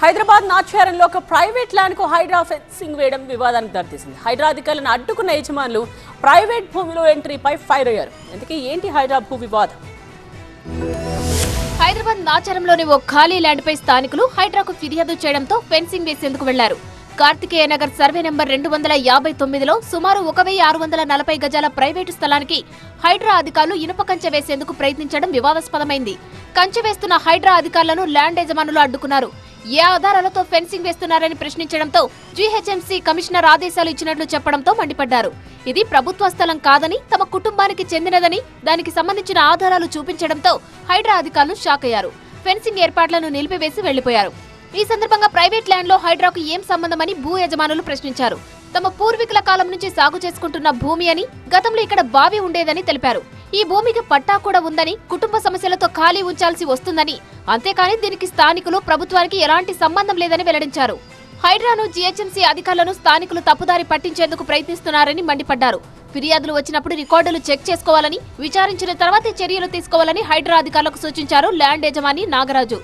హైదరాబాద్ నాచారంలో ఒక private land కు Hydraa fencing వేయడం వివాదానికి దారితీసింది. హైడ్రా అధికారులను అడ్డుకున్న యజమానులు ప్రైవేట్ భూమిలో ఎంట్రీపై ఫైర్ అయ్యారు. ఇంతకీ ఏంటి హైడ్రా భూ వివాదం? హైదరాబాద్ నాచారంలోని ఓ ఖాళీ ల్యాండ్ పై స్థానికులు హైడ్రాకు ఫిర్యాదు చేయడంతో ఫెన్సింగ్ వేసేందుకు వెళ్లారు. కార్తికేయ నగర్ సర్వే నంబర్ 259లో సుమారు 1640 గజాల ప్రైవేటు స్థలానికి హైడ్రా అధికారులు ఇనుప కంచె వేసేందుకు ప్రయత్నించడం వివాదాస్పదమైంది. కంచె వేస్తున్న హైడ్రా అధికారులను ల్యాండ్ యజమానులు అడ్డుకున్నారు. ఏ ఆధారాలతో ఫెన్సింగ్ వేస్తున్నారని ప్రశ్నించడంతో జీహెచ్ఎంసీ కమిషనర్ ఆదేశాలు ఇచ్చినట్లు చెప్పడంతో మండిపడ్డారు. ఇది ప్రభుత్వ స్థలం కాదని, తమ కుటుంబానికి చెందినదని, దానికి సంబంధించిన ఆధారాలు చూపించడంతో హైడ్రా అధికారులు షాక్ అయ్యారు. ఫెన్సింగ్ ఏర్పాట్లను నిలిపివేసి వెళ్లిపోయారు. ఈ సందర్భంగా ప్రైవేట్ ల్యాండ్ లో హైడ్రాకు ఏం సంబంధమని భూ యజమానులు ప్రశ్నించారు. తమ పూర్వీకుల కాలం నుంచి సాగు చేసుకుంటున్న భూమి అని, గతంలో ఇక్కడ బావి ఉండేదని తెలిపారు. ఈ భూమికి పట్టా కూడా ఉందని, కుటుంబ సమస్యలతో ఖాళీ ఉంచాల్సి వస్తుందని, అంతేకాని దీనికి స్థానికులు, ప్రభుత్వానికి ఎలాంటి సంబంధం లేదని వెల్లడించారు. హైడ్రాను, జీహెచ్ఎంసీ అధికారులను స్థానికులు తప్పుదారి పట్టించేందుకు ప్రయత్నిస్తున్నారని మండిపడ్డారు. ఫిర్యాదులు వచ్చినప్పుడు రికార్డులు చెక్ చేసుకోవాలని, విచారించిన తర్వాతే చర్యలు తీసుకోవాలని హైడ్రా అధికారులకు సూచించారు ల్యాండ్ యజమాని నాగరాజు.